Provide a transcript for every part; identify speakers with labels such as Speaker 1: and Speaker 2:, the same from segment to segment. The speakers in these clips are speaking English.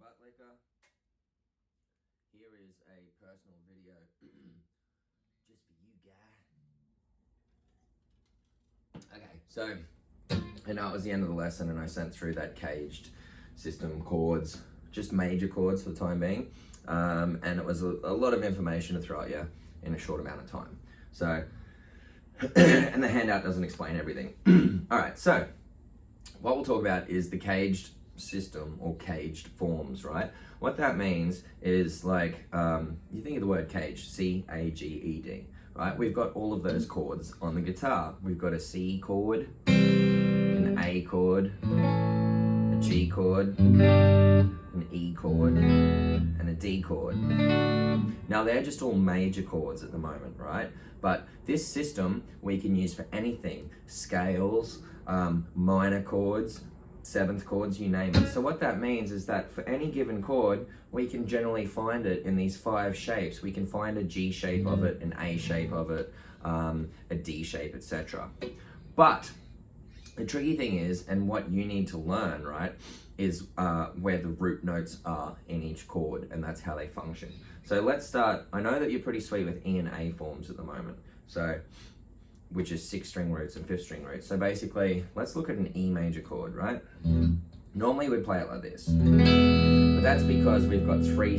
Speaker 1: butt liquor. Here is a personal video just for you, guy. Okay, so I know it was the end of the lesson and I sent through that CAGED system chords, just major chords for the time being. And it was a lot of information to throw at you in a short amount of time. So, and the handout doesn't explain everything. All right, so what we'll talk about is the CAGED system or CAGED forms, right? What that means is like, you think of the word cage, C-A-G-E-D, right? We've got all of those chords on the guitar. We've got a C chord, an A chord, a G chord, an E chord, and a D chord. Now they're just all major chords at the moment, right? But this system we can use for anything, scales, minor chords, seventh chords, you name it. So what that means is that for any given chord, we can generally find it in these 5 shapes. We can find a G shape of it, an A shape of it, a D shape, etc. But the tricky thing is, and what you need to learn, right, is where the root notes are in each chord, and that's how they function. So let's start. I know that you're pretty sweet with E and A forms at the moment, so which is 6 string roots and 5th string roots. So basically, let's look at an E major chord, right? Normally we'd play it like this, but that's because we've got 3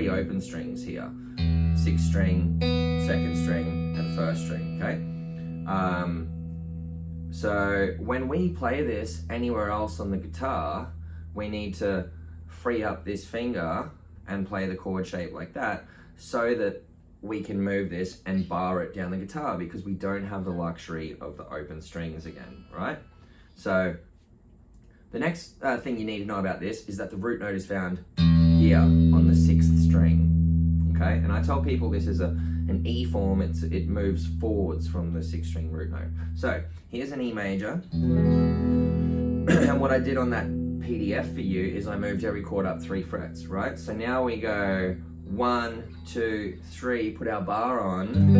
Speaker 1: open strings here: 6th string, 2nd string, and 1st string. Okay. So when we play this anywhere else on the guitar, we need to free up this finger and play the chord shape like that, so that we can move this and bar it down the guitar, because we don't have the luxury of the open strings again, right? So the next thing you need to know about this is that the root note is found here on the 6th string, okay? And I tell people this is an E form, it moves forwards from the 6th string root note. So here's an E major, and what I did on that PDF for you is I moved every chord up 3 frets, right? So now we go 1, 2, 3, put our bar on.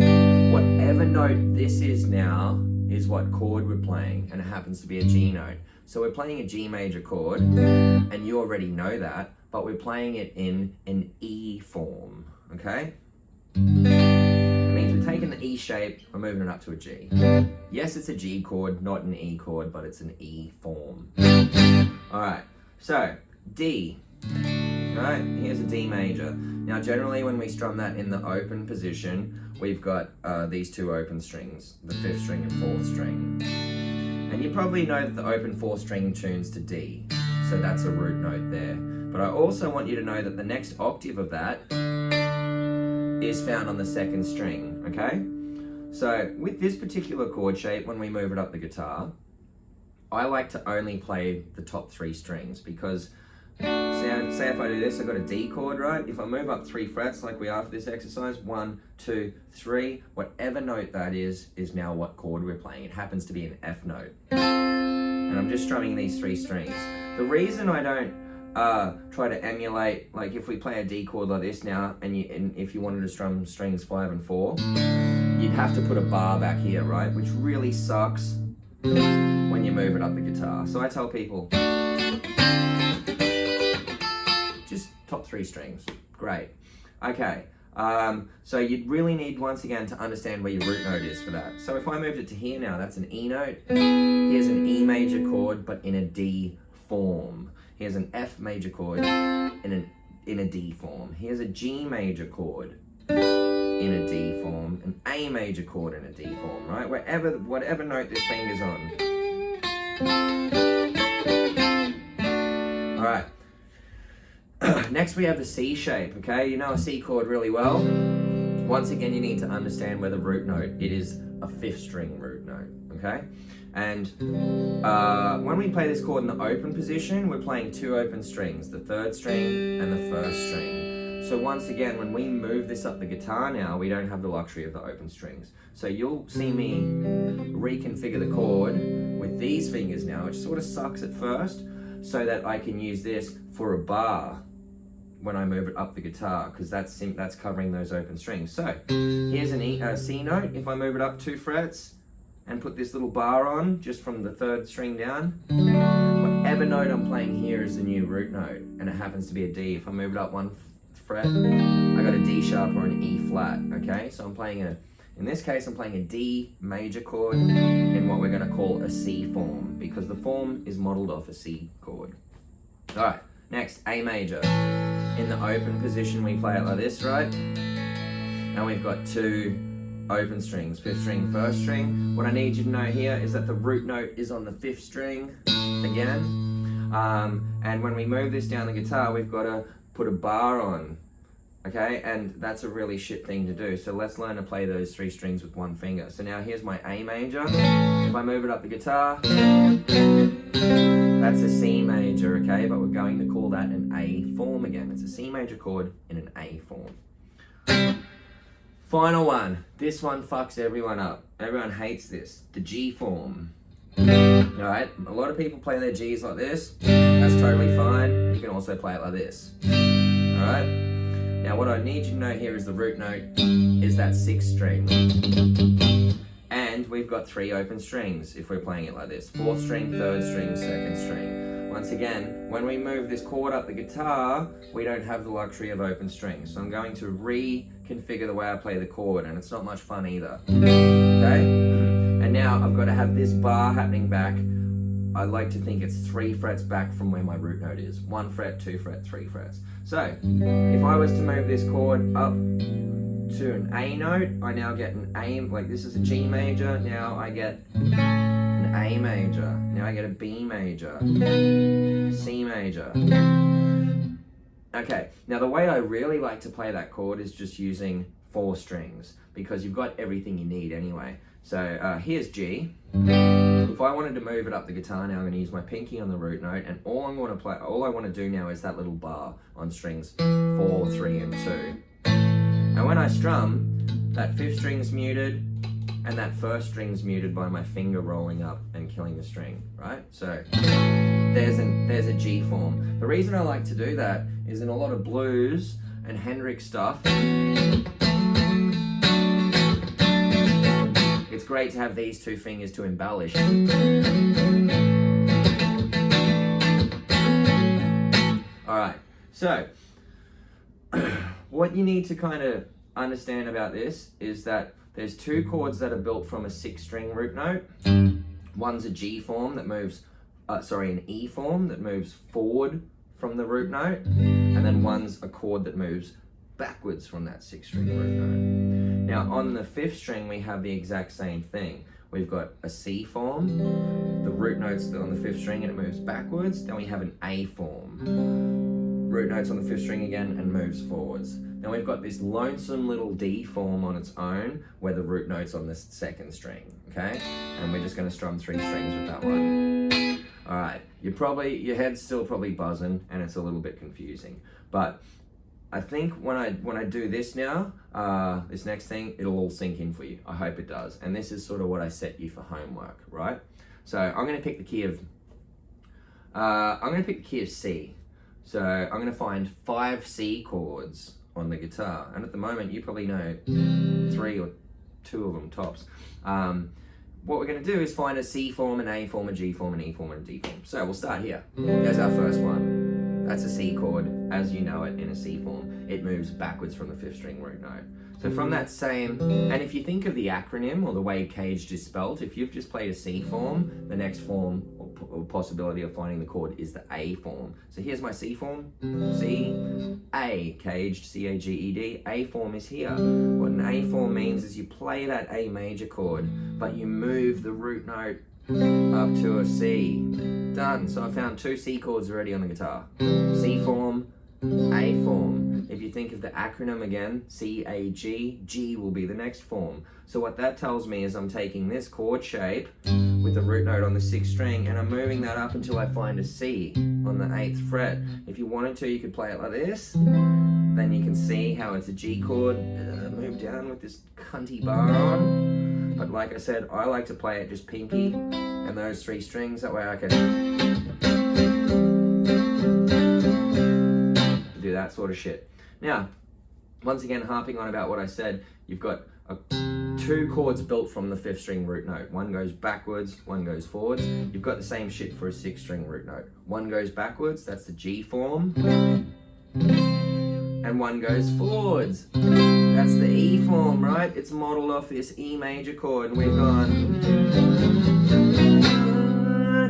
Speaker 1: Whatever note this is now is what chord we're playing, and it happens to be a G note. So we're playing a G major chord, and you already know that, but we're playing it in an E form, okay? It means we're taking the E shape, we're moving it up to a G. Yes, it's a G chord, not an E chord, but it's an E form. All right, so D. Right, here's a D major. Now generally when we strum that in the open position, we've got these 2 open strings, the 5th string and 4th string. And you probably know that the open 4th string tunes to D, so that's a root note there. But I also want you to know that the next octave of that is found on the 2nd string, okay? So with this particular chord shape, when we move it up the guitar, I like to only play the top 3 strings, because say if I do this, I've got a D chord, right? If I move up 3 frets like we are for this exercise, 1, 2, 3, whatever note that is now what chord we're playing. It happens to be an F note. And I'm just strumming these 3 strings. The reason I don't try to emulate, like if we play a D chord like this now, and if you wanted to strum strings 5 and 4, you'd have to put a bar back here, right? Which really sucks when you move it up the guitar. So I tell people, just top 3 strings, great. Okay, so you'd really need, once again, to understand where your root note is for that. So if I moved it to here now, that's an E note. Here's an E major chord, but in a D form. Here's an F major chord in a D form. Here's a G major chord in a D form, an A major chord in a D form, right? Whatever note this finger's on. All right. Next we have the C shape, okay? You know a C chord really well. Once again, you need to understand where the root note, it is a 5th string root note, okay? And when we play this chord in the open position, we're playing 2 open strings, the 3rd string and the 1st string. So once again, when we move this up the guitar now, we don't have the luxury of the open strings. So you'll see me reconfigure the chord with these fingers now, which sort of sucks at first, so that I can use this for a bar when I move it up the guitar, because that's covering those open strings. So here's an C note. If I move it up 2 frets and put this little bar on just from the 3rd string down, whatever note I'm playing here is the new root note, and it happens to be a D. If I move it up one fret, I got a D sharp or an E flat, okay? So I'm playing in this case, I'm playing a D major chord in what we're gonna call a C form, because the form is modeled off a C chord. All right, next, A major. In the open position, we play it like this, right? And we've got two open strings, 5th string, 1st string. What I need you to know here is that the root note is on the 5th string again. And when we move this down the guitar, we've got to put a bar on, okay? And that's a really shit thing to do. So let's learn to play those 3 strings with 1 finger. So now here's my A major. If I move it up the guitar, that's a C major, okay? But we're going to call that an A form again. It's a C major chord in an A form. Final one. This one fucks everyone up. Everyone hates this. The G form. Alright? A lot of people play their Gs like this. That's totally fine. You can also play it like this. Alright? Now what I need you to know here is the root note is that 6th string. And we've got 3 open strings if we're playing it like this. 4th string, 3rd string, 2nd string. Once again, when we move this chord up the guitar, we don't have the luxury of open strings. So I'm going to reconfigure the way I play the chord, and it's not much fun either. Okay? And now I've got to have this bar happening back. I like to think it's 3 frets back from where my root note is. 1 fret, 2 fret, 3 frets. So if I was to move this chord up to an A note, I now get an A, like this is a G major, now I get an A major, now I get a B major, C major. Okay, now the way I really like to play that chord is just using 4 strings, because you've got everything you need anyway. So here's G. If I wanted to move it up the guitar now, I'm going to use my pinky on the root note, and all I want to do now is that little bar on strings 4, 3, and 2. And when I strum, that 5th string's muted, and that 1st string's muted by my finger rolling up and killing the string, right? So there's a G form. The reason I like to do that is in a lot of blues and Hendrix stuff, it's great to have these 2 fingers to embellish. All right, so what you need to kind of understand about this is that there's 2 chords that are built from a 6th string root note. One's a G form that moves, an E form that moves forward from the root note, and then one's a chord that moves backwards from that 6th string root note. Now on the 5th string, we have the exact same thing. We've got a C form, the root note's on the 5th string and it moves backwards. Then we have an A form. Root note's on the 5th string again and moves forwards. Then we've got this lonesome little D form on its own where the root note's on the 2nd string, okay? And we're just gonna strum 3 strings with that one. All right, your head's still probably buzzing and it's a little bit confusing, but I think when I do this now, this next thing, it'll all sink in for you. I hope it does. And this is sort of what I set you for homework, right? So I'm gonna pick the key of, C. So I'm gonna find 5 C chords on the guitar. And at the moment, you probably know 3 or 2 of them tops. What we're gonna do is find a C form, an A form, a G form, an E form, and a D form. So we'll start here. There's our first one. That's a C chord, as you know it in a C form. It moves backwards from the 5th string root note. So from that same, and if you think of the acronym or the way CAGED is spelt, if you've just played a C form, the next form or possibility of finding the chord is the A form. So here's my C form, C, A, CAGED, C-A-G-E-D, A form is here. What an A form means is you play that A major chord, but you move the root note up to a C. Done. So I found 2 C chords already on the guitar. C form, A form. If you think of the acronym again, C-A-G, G will be the next form. So what that tells me is I'm taking this chord shape with the root note on the 6th string and I'm moving that up until I find a C on the 8th fret. If you wanted to, you could play it like this. Then you can see how it's a G chord. Move down with this cunty bar on. But like I said, I like to play it just pinky and those 3 strings. That way I can do that sort of shit. Now, once again, harping on about what I said, you've got 2 two chords built from the 5th string root note. One goes backwards, one goes forwards. You've got the same shit for a 6th string root note. One goes backwards, that's the G form. And one goes forwards. That's the E form, right? It's modeled off this E major chord, and we've gone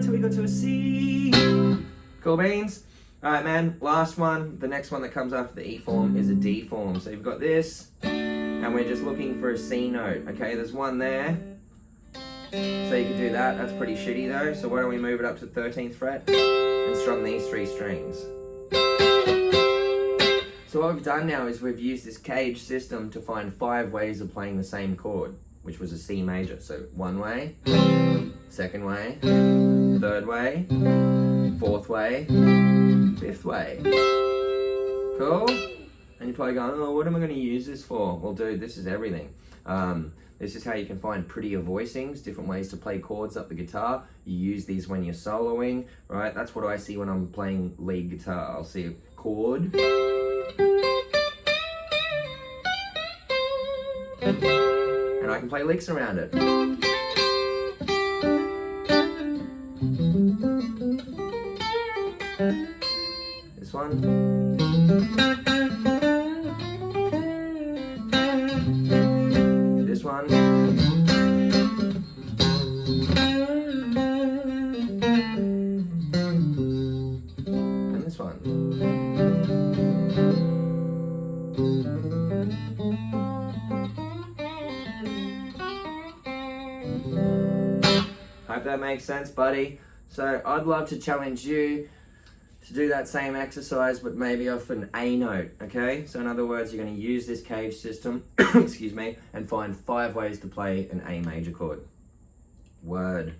Speaker 1: till we got to a C. Cool beans? Alright, man, last one. The next one that comes after the E form is a D form. So you've got this, and we're just looking for a C note. Okay, there's one there. So you can do that. That's pretty shitty though. So why don't we move it up to the 13th fret and strum these 3 strings. So what we've done now is we've used this CAGED system to find 5 ways of playing the same chord, which was a C major. So 1 way, 2nd way, 3rd way, 4th way, 5th way. Cool? And you're probably going, oh, what am I going to use this for? Well, dude, this is everything. This is how you can find prettier voicings, different ways to play chords up the guitar. You use these when you're soloing, right? That's what I see when I'm playing lead guitar. I'll see a chord. And I can play licks around it. This one. This one. And this one. Hope that makes sense, buddy. So I'd love to challenge you to do that same exercise, but maybe off an A note, okay? So in other words, you're going to use this CAGED system, excuse me, and find 5 ways to play an A major chord. Word.